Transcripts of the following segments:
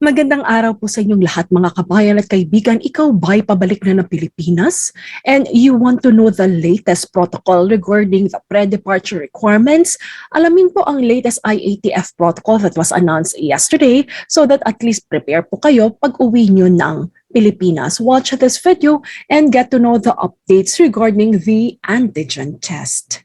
Magandang araw po sa inyong lahat mga kabayan at kaibigan. Ikaw ba'y pabalik na ng Pilipinas? And you want to know the latest protocol regarding the pre-departure requirements? Alamin po ang latest IATF protocol that was announced yesterday so that at least prepare po kayo pag uwi nyo ng Pilipinas. Watch this video and get to know the updates regarding the antigen test.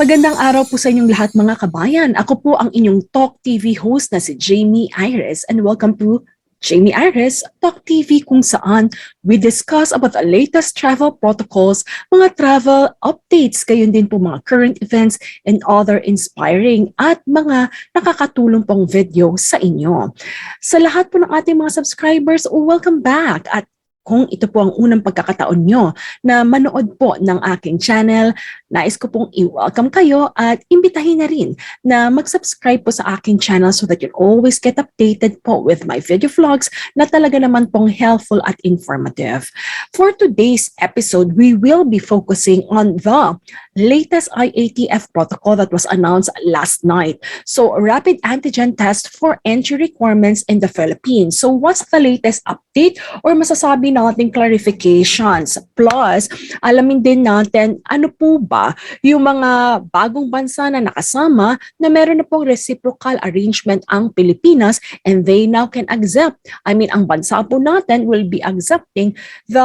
Magandang araw po sa inyong lahat mga kabayan. Ako po ang inyong Talk TV host na si Jamey Iris and welcome to Jamey Iris Talk TV kung saan we discuss about the latest travel protocols, mga travel updates, gayon din po mga current events and other inspiring at mga nakakatulong pong video sa inyo. Sa lahat po ng ating mga subscribers, welcome back at kung ito po ang unang pagkakataon nyo na manood po ng aking channel, nais ko pong i-welcome kayo at imbitahin na rin na mag-subscribe po sa aking channel so that you'll always get updated po with my video vlogs na talaga naman pong helpful at informative. For today's episode, we will be focusing on the latest IATF protocol that was announced last night. So, rapid antigen test for entry requirements in the Philippines. So, what's the latest update or masasabi nating clarifications? Plus, alamin din natin ano po ba yung mga bagong bansa na nakasama na meron na pong reciprocal arrangement ang Pilipinas and they now can accept. Ang bansa po natin will be accepting the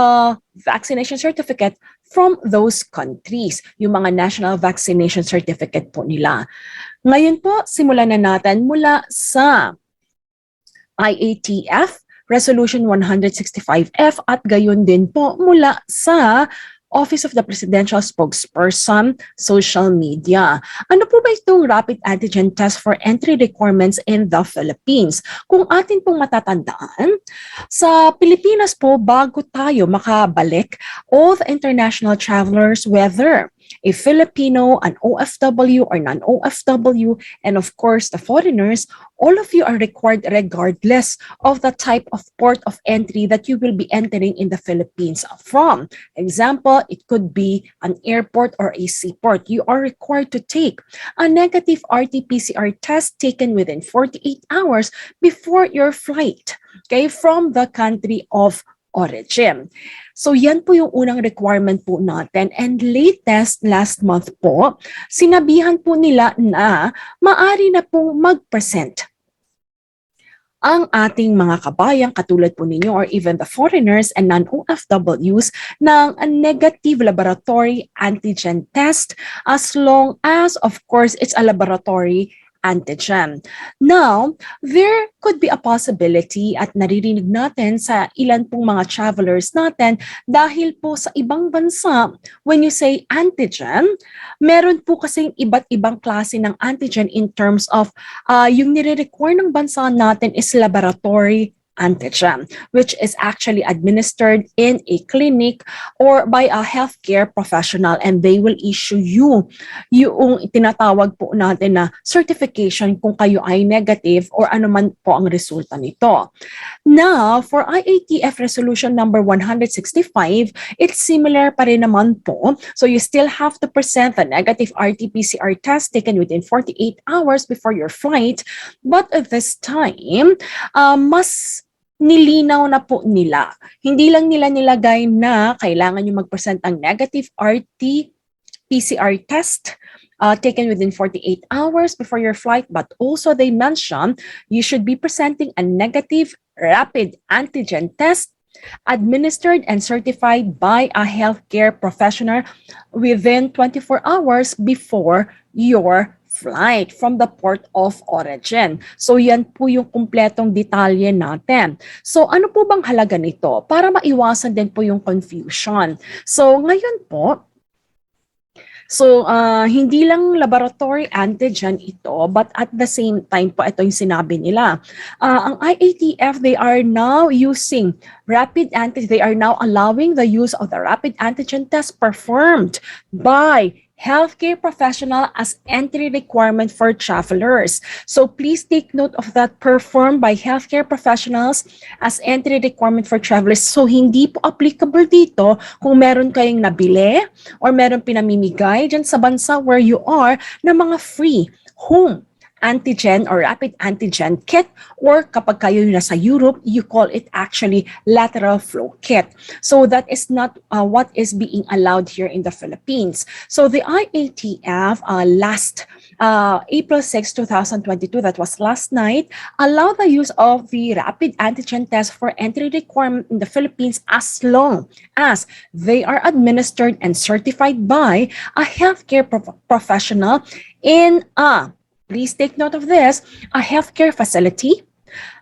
vaccination certificate from those countries, yung mga national vaccination certificate po nila. Ngayon po, simulan na natin mula sa IATF Resolution 165F at gayon din po mula sa Office of the Presidential Spokesperson, social media. Ano po ba itong rapid antigen test for entry requirements in the Philippines? Kung atin pong matatandaan, sa Pilipinas po bago tayo makabalik, all the international travelers, whether a Filipino, an OFW or non-OFW, and of course the foreigners, all of you are required regardless of the type of port of entry that you will be entering in the Philippines from. Example, it could be an airport or a seaport. You are required to take a negative RT-PCR test taken within 48 hours before your flight, okay, from the country of origin. So yan po yung unang requirement po natin, and latest last month po, sinabihan po nila na maari na pong mag-present ang ating mga kabayang katulad po ninyo or even the foreigners and non-OFWs ng negative laboratory antigen test as long as, of course, it's a laboratory antigen. Now, there could be a possibility at naririnig natin sa ilan pong mga travelers natin dahil po sa ibang bansa, when you say antigen, meron po kasing iba't ibang klase ng antigen in terms of yung nire-require ng bansa natin is laboratory antigen, which is actually administered in a clinic or by a healthcare professional, and they will issue you yung tinatawag po natin na certification kung kayo ay negative or ano man po ang resulta nito. Now, for IATF resolution number 165, it's similar pa rin naman po. So you still have to present the negative RT-PCR test taken within 48 hours before your flight, but at this time, mas nilinaw na po nila. Hindi lang nila nilagay na kailangan nyo mag-present ang negative RT-PCR test taken within 48 hours before your flight, but also they mentioned you should be presenting a negative rapid antigen test administered and certified by a healthcare professional within 24 hours before your flight from the port of origin. So yan po yung kumpletong detalye natin. So ano po bang halaga nito? Para maiwasan din po yung confusion. So ngayon po, hindi lang laboratory antigen ito, but at the same time po, ito yung sinabi nila. Ang IATF, they are now using rapid antigen, they are now allowing the use of the rapid antigen test performed by healthcare professional as entry requirement for travelers. So please take note of that, performed by healthcare professionals as entry requirement for travelers. So hindi po applicable dito kung meron kayong nabili or meron pinamimigay dyan sa bansa where you are na mga free home antigen or rapid antigen kit, or kapag kayo nasa Europe, you call it actually lateral flow kit. So that is not what is being allowed here in the Philippines. So the IATF last April 6, 2022, that was last night, allowed the use of the rapid antigen test for entry requirement in the Philippines as long as they are administered and certified by a healthcare professional in a, please take note of this, a healthcare facility,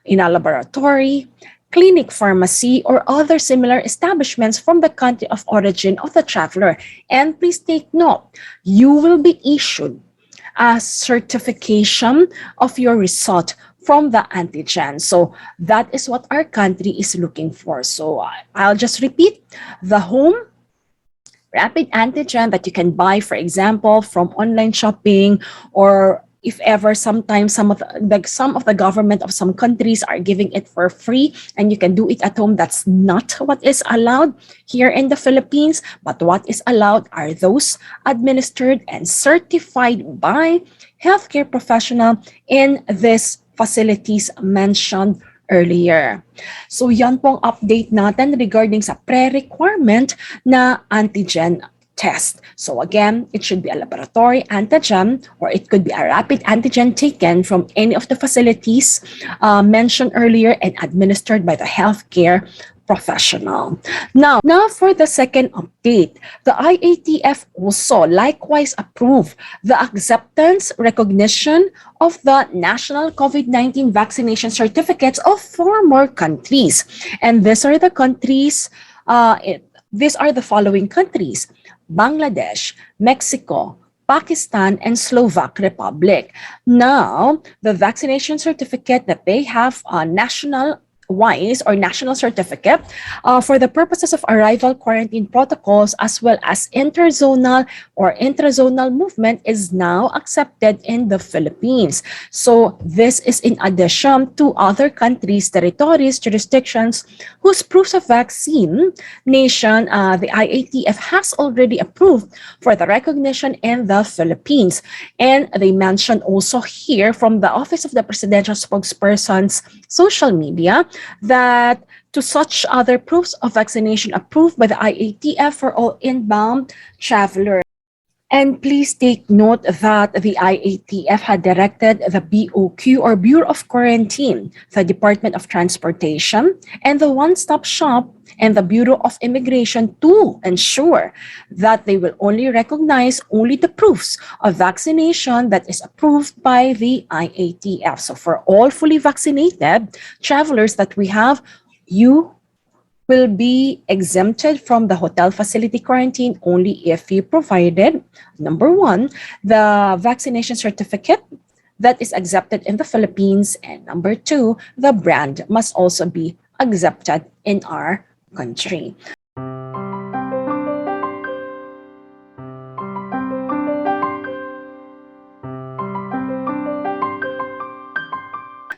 in a laboratory, clinic, pharmacy, or other similar establishments from the country of origin of the traveler. And please take note, you will be issued a certification of your result from the antigen. So that is what our country is looking for. So I'll just repeat, the home rapid antigen that you can buy, for example, from online shopping, or if ever sometimes some of the government of some countries are giving it for free and you can do it at home. That's not what is allowed here in the Philippines, but what is allowed are those administered and certified by healthcare professional in these facilities mentioned earlier. So yan pong update natin regarding sa pre-requirement na antigen test. So again, it should be a laboratory antigen, or it could be a rapid antigen taken from any of the facilities mentioned earlier and administered by the healthcare professional. Now for the second update, the IATF also likewise approved the acceptance recognition of the national COVID-19 vaccination certificates of 4 more countries. And these are the countries, these are the following countries: Bangladesh, Mexico, Pakistan, and Slovak Republic. Now, the vaccination certificate that they have national-wise or national certificate for the purposes of arrival quarantine protocols as well as interzonal or intrazonal movement is now accepted in the Philippines. So this is in addition to other countries, territories, jurisdictions whose proofs of vaccination the IATF has already approved for the recognition in the Philippines. And they mentioned also here from the Office of the Presidential Spokesperson's social media that to such other proofs of vaccination approved by the IATF for all inbound travelers. And please take note that the IATF had directed the BOQ or Bureau of Quarantine, the Department of Transportation, and the One-Stop Shop and the Bureau of Immigration to ensure that they will only recognize only the proofs of vaccination that is approved by the IATF. So for all fully vaccinated travelers that we have, you will be exempted from the hotel facility quarantine only if you provided, number 1, the vaccination certificate that is accepted in the Philippines, and number 2, the brand must also be accepted in our country.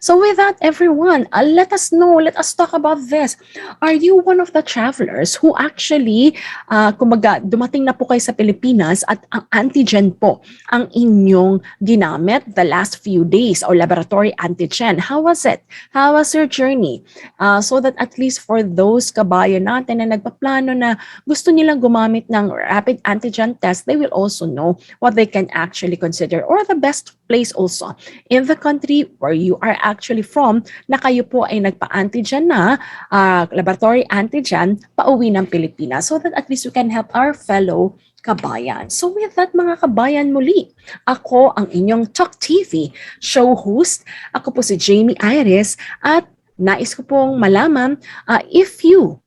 So with that, everyone, let us know, let us talk about this. Are you one of the travelers who actually, kumbaga, dumating na po kayo sa Pilipinas at ang antigen po ang inyong ginamit the last few days or laboratory antigen? How was it? How was your journey? So that at least for those kabayan natin na nagpaplano na gusto nilang gumamit ng rapid antigen test, they will also know what they can actually consider or the best place also in the country where you are actually from na kayo po ay nagpa-antigen na laboratory antigen pauwi ng Pilipinas, so that at least we can help our fellow kabayan. So with that, mga kabayan, muli, ako ang inyong Talk TV show host. Ako po si Jamey Iris at nais ko pong malaman if you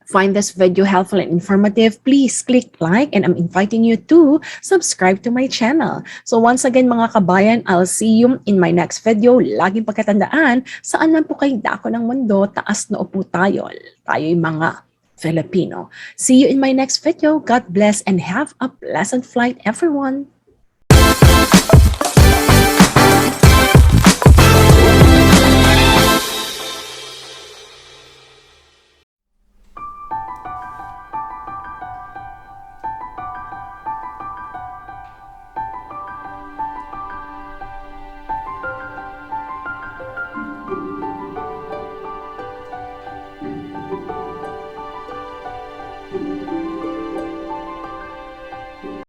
find this video helpful and informative, please click like, and I'm inviting you to subscribe to my channel. So once again, mga kabayan, I'll see you in my next video. Laging pagkatandaan, saan man po kayo dako ng mundo, taas na upo tayo. Tayo'y mga Filipino. See you in my next video. God bless and have a pleasant flight, everyone.